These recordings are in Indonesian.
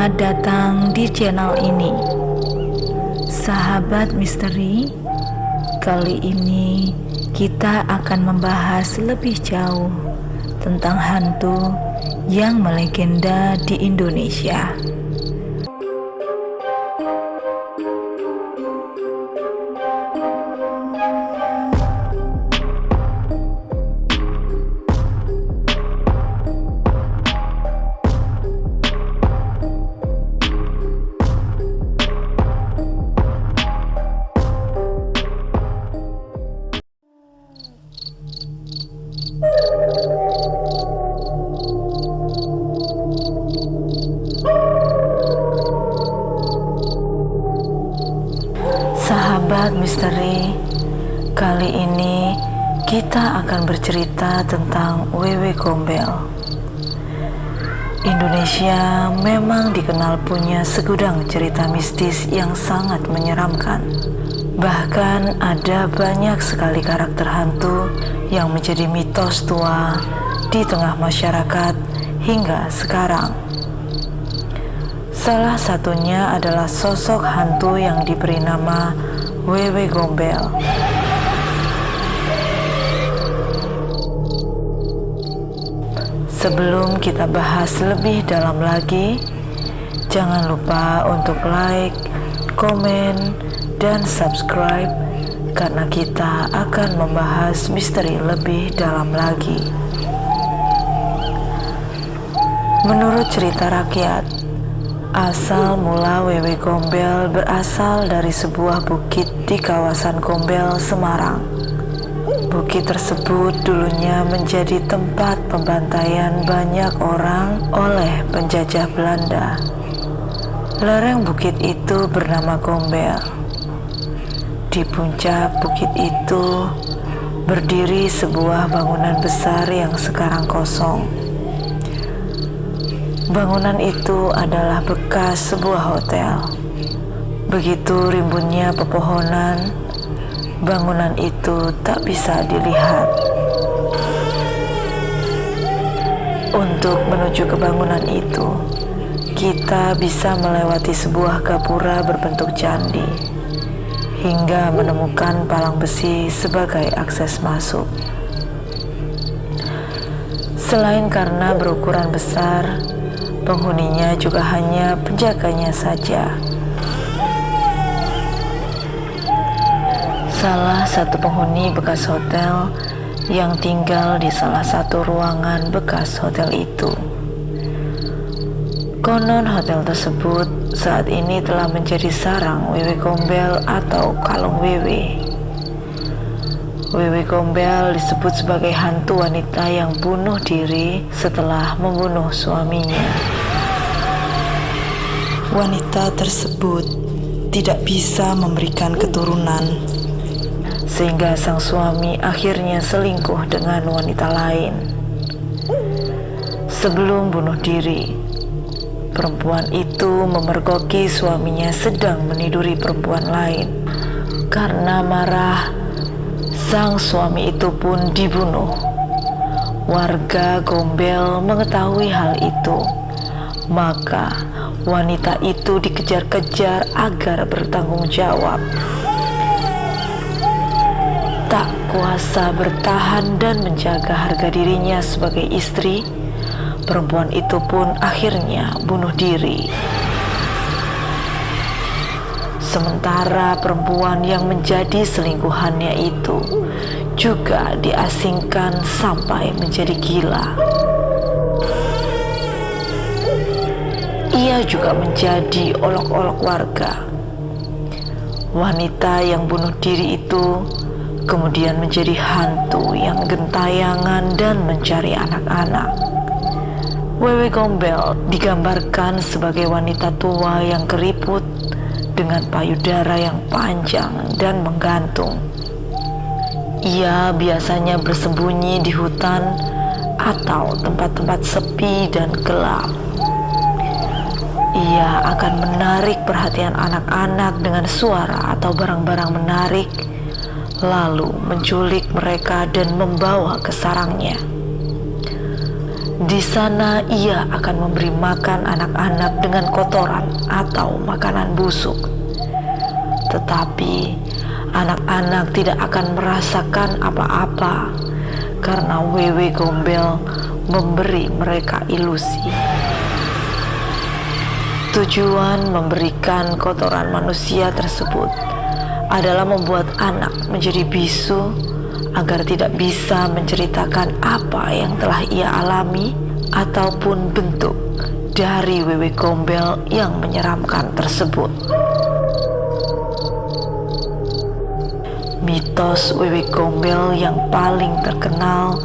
Selamat datang di channel ini, Sahabat Misteri. Kali ini kita akan membahas lebih jauh tentang hantu yang melegenda di Indonesia. Sahabat misteri, kali ini kita akan bercerita tentang Wewe Gombel. Indonesia memang dikenal punya segudang cerita mistis yang sangat menyeramkan. Bahkan ada banyak sekali karakter hantu yang menjadi mitos tua di tengah masyarakat hingga sekarang. Salah satunya adalah sosok hantu yang diberi nama Wewe Gombel. Sebelum kita bahas lebih dalam lagi, jangan lupa untuk like, komen, dan subscribe karena kita akan membahas misteri lebih dalam lagi. Menurut cerita rakyat, asal mula Wewe Gombel berasal dari sebuah bukit di kawasan Gombel, Semarang. Bukit tersebut dulunya menjadi tempat pembantaian banyak orang oleh penjajah Belanda. Lereng bukit itu bernama Gombel. Di puncak bukit itu berdiri sebuah bangunan besar yang sekarang kosong. Bangunan itu adalah bekas sebuah hotel. Begitu rimbunnya pepohonan, bangunan itu tak bisa dilihat. Untuk menuju ke bangunan itu, kita bisa melewati sebuah gapura berbentuk candi, hingga menemukan palang besi sebagai akses masuk. Selain karena berukuran besar, penghuninya juga hanya penjaganya saja. Salah satu penghuni bekas hotel yang tinggal di salah satu ruangan bekas hotel itu. Konon hotel tersebut saat ini telah menjadi sarang Wewe Gombel atau Kalong Wewe. Wewe Gombel disebut sebagai hantu wanita yang bunuh diri setelah membunuh suaminya. Wanita tersebut tidak bisa memberikan keturunan, sehingga sang suami akhirnya selingkuh dengan wanita lain. Sebelum bunuh diri, perempuan itu memergoki suaminya sedang meniduri perempuan lain. Karena marah, sang suami itu pun dibunuh. Warga Gombel mengetahui hal itu, maka wanita itu dikejar-kejar agar bertanggung jawab. Tak kuasa bertahan dan menjaga harga dirinya sebagai istri, perempuan itu pun akhirnya bunuh diri. Sementara perempuan yang menjadi selingkuhannya itu juga diasingkan sampai menjadi gila. Ia juga menjadi olok-olok warga. Wanita yang bunuh diri itu kemudian menjadi hantu yang gentayangan dan mencari anak-anak. Wewe Gombel digambarkan sebagai wanita tua yang keriput dengan payudara yang panjang dan menggantung. Ia biasanya bersembunyi di hutan atau tempat-tempat sepi dan gelap. Ia akan menarik perhatian anak-anak dengan suara atau barang-barang menarik, lalu menculik mereka dan membawa ke sarangnya. Di sana ia akan memberi makan anak-anak dengan kotoran atau makanan busuk. Tetapi anak-anak tidak akan merasakan apa-apa karena Wewe Gombel memberi mereka ilusi. Tujuan memberikan kotoran manusia tersebut adalah membuat anak menjadi bisu agar tidak bisa menceritakan apa yang telah ia alami ataupun bentuk dari Wewe Gombel yang menyeramkan tersebut. Mitos Wewe Gombel yang paling terkenal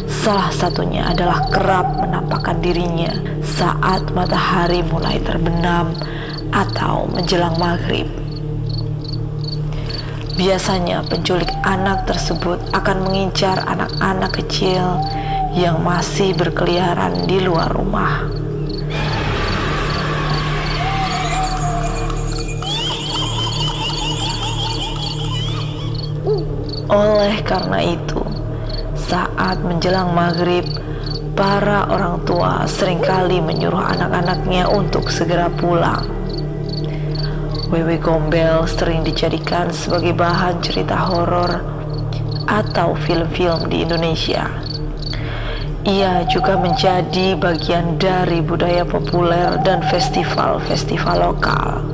salah satunya adalah kerap menampakkan dirinya saat matahari mulai terbenam atau menjelang maghrib. Biasanya penculik anak tersebut akan mengincar anak-anak kecil yang masih berkeliaran di luar rumah. Oleh karena itu, saat menjelang maghrib, para orang tua seringkali menyuruh anak-anaknya untuk segera pulang. Wewe Gombel sering dijadikan sebagai bahan cerita horor atau film-film di Indonesia. Ia juga menjadi bagian dari budaya populer dan festival-festival lokal.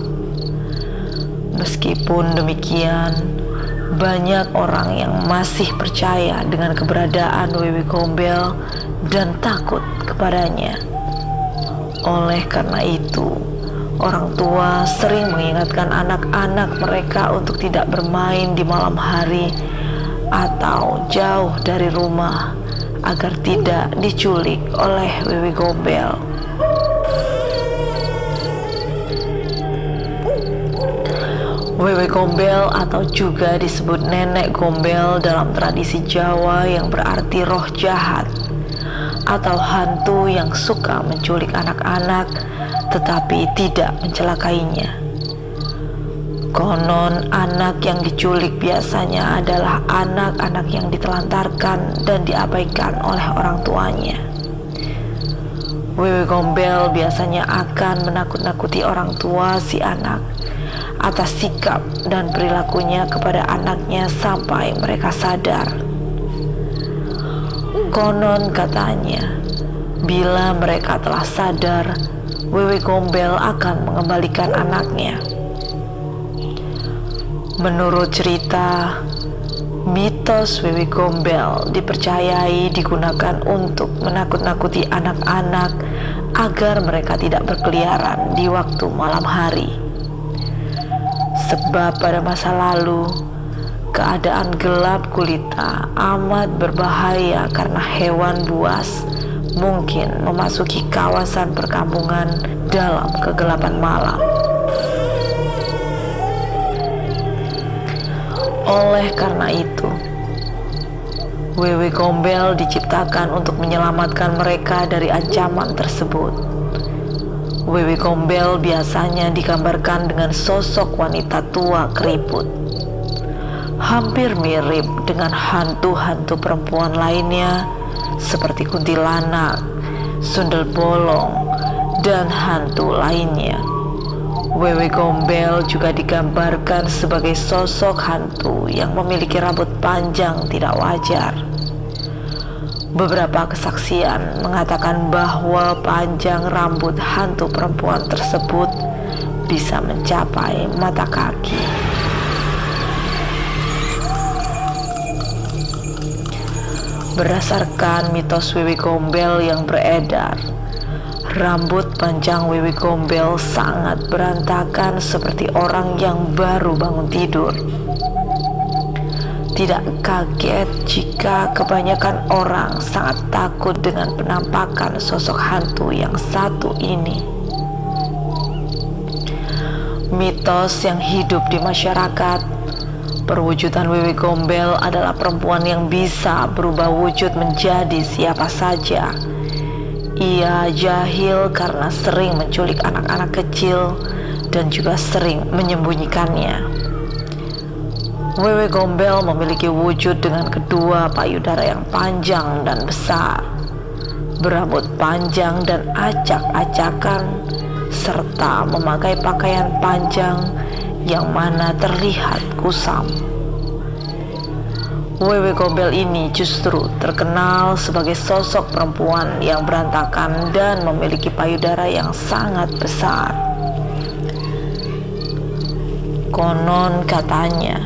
Meskipun demikian, banyak orang yang masih percaya dengan keberadaan Wewe Gombel dan takut kepadanya. Oleh karena itu, orang tua sering mengingatkan anak-anak mereka untuk tidak bermain di malam hari atau jauh dari rumah agar tidak diculik oleh Wewe Gombel. Wewe Gombel atau juga disebut Nenek Gombel dalam tradisi Jawa yang berarti roh jahat atau hantu yang suka menculik anak-anak tetapi tidak mencelakainya. Konon anak yang diculik biasanya adalah anak-anak yang ditelantarkan dan diabaikan oleh orang tuanya. Wewe Gombel biasanya akan menakut-nakuti orang tua si anak atas sikap dan perilakunya kepada anaknya sampai mereka sadar. Konon katanya, bila mereka telah sadar, Wewe Gombel akan mengembalikan anaknya. Menurut cerita, mitos Wewe Gombel dipercayai digunakan untuk menakut-nakuti anak-anak agar mereka tidak berkeliaran di waktu malam hari. Sebab pada masa lalu, keadaan gelap gulita amat berbahaya karena hewan buas mungkin memasuki kawasan perkampungan dalam kegelapan malam. Oleh karena itu, Wewe Gombel diciptakan untuk menyelamatkan mereka dari ancaman tersebut. Wewe Gombel biasanya digambarkan dengan sosok wanita tua keriput, hampir mirip dengan hantu-hantu perempuan lainnya seperti kuntilanak, sundel bolong, dan hantu lainnya. Wewe Gombel juga digambarkan sebagai sosok hantu yang memiliki rambut panjang tidak wajar. Beberapa kesaksian mengatakan bahwa panjang rambut hantu perempuan tersebut bisa mencapai mata kaki. Berdasarkan mitos Wewe Gombel yang beredar, rambut panjang Wewe Gombel sangat berantakan seperti orang yang baru bangun tidur. Tidak kaget jika kebanyakan orang sangat takut dengan penampakan sosok hantu yang satu ini. Mitos yang hidup di masyarakat, perwujudan Wewe Gombel adalah perempuan yang bisa berubah wujud menjadi siapa saja. Ia jahil karena sering menculik anak-anak kecil dan juga sering menyembunyikannya. Wewe Gombel memiliki wujud dengan kedua payudara yang panjang dan besar. berambut panjang dan acak-acakan, serta memakai pakaian panjang yang mana terlihat kusam. Wewe Gombel ini justru terkenal sebagai sosok perempuan yang berantakan dan memiliki payudara yang sangat besar. Konon katanya,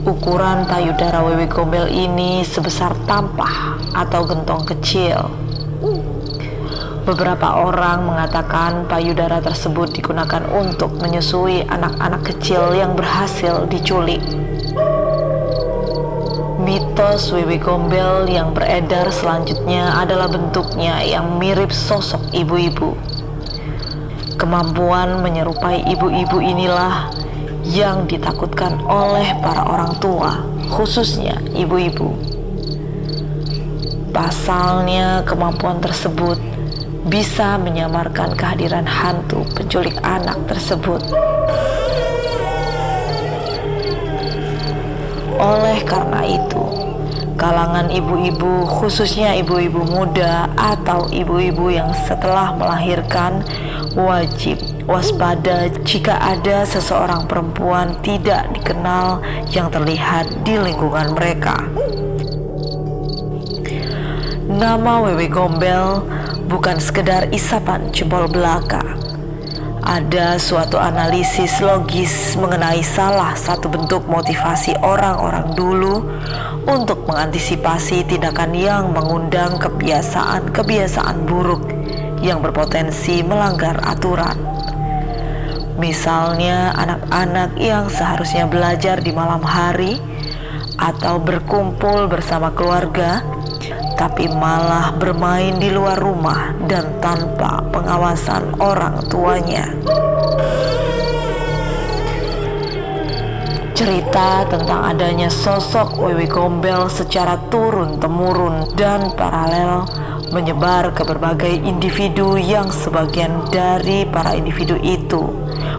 ukuran payudara Wewe Gombel ini sebesar tampah atau gentong kecil. Beberapa orang mengatakan payudara tersebut digunakan untuk menyusui anak-anak kecil yang berhasil diculik. Mitos Wewe Gombel yang beredar selanjutnya adalah bentuknya yang mirip sosok ibu-ibu. Kemampuan menyerupai ibu-ibu inilah yang ditakutkan oleh para orang tua, khususnya ibu-ibu. Pasalnya, kemampuan tersebut bisa menyamarkan kehadiran hantu penculik anak tersebut. Oleh karena itu, kalangan ibu-ibu, khususnya ibu-ibu muda atau ibu-ibu yang setelah melahirkan, wajib waspada jika ada seseorang perempuan tidak dikenal yang terlihat di lingkungan mereka. Nama Wewe Gombel bukan sekedar isapan jempol belaka. Ada suatu analisis logis mengenai salah satu bentuk motivasi orang-orang dulu untuk mengantisipasi tindakan yang mengundang kebiasaan-kebiasaan buruk yang berpotensi melanggar aturan. Misalnya anak-anak yang seharusnya belajar di malam hari atau berkumpul bersama keluarga, tapi malah bermain di luar rumah dan tanpa pengawasan orang tuanya. Cerita tentang adanya sosok Wewe Gombel secara turun-temurun dan paralel menyebar ke berbagai individu yang sebagian dari para individu itu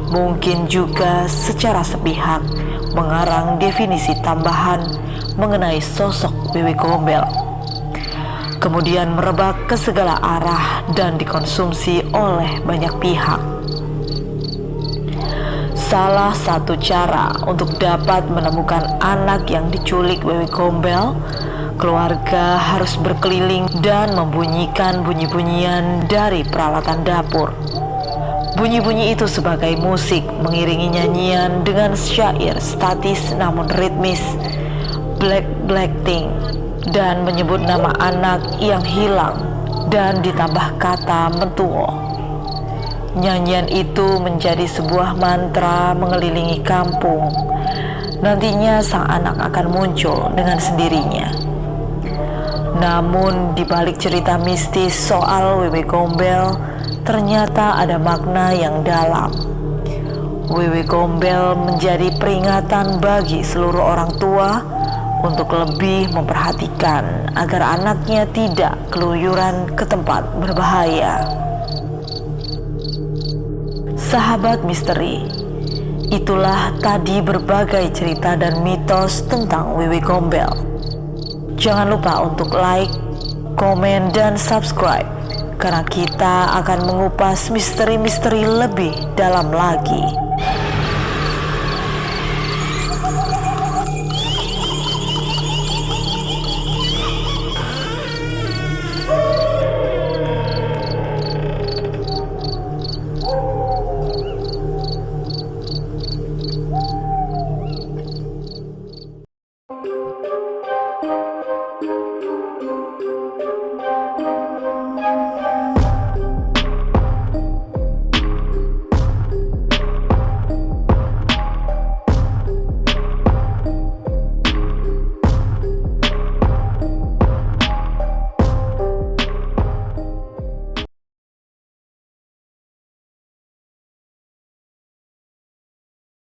mungkin juga secara sepihak mengarang definisi tambahan mengenai sosok Wewe Gombel. Kemudian merebak ke segala arah dan dikonsumsi oleh banyak pihak. Salah satu cara untuk dapat menemukan anak yang diculik Wewe Gombel, keluarga harus berkeliling dan membunyikan bunyi-bunyian dari peralatan dapur. Bunyi-bunyi itu sebagai musik mengiringi nyanyian dengan syair statis namun ritmis, black thing, dan menyebut nama anak yang hilang dan ditambah kata mentuo. Nyanyian itu menjadi sebuah mantra mengelilingi kampung. Nantinya sang anak akan muncul dengan sendirinya. Namun di balik cerita mistis soal Wewe Gombel, ternyata ada makna yang dalam. Wewe Gombel menjadi peringatan bagi seluruh orang tua untuk lebih memperhatikan agar anaknya tidak keluyuran ke tempat berbahaya. Sahabat misteri, itulah tadi berbagai cerita dan mitos tentang Wewe Gombel. Jangan lupa untuk like, komen, dan subscribe, karena kita akan mengupas misteri-misteri lebih dalam lagi.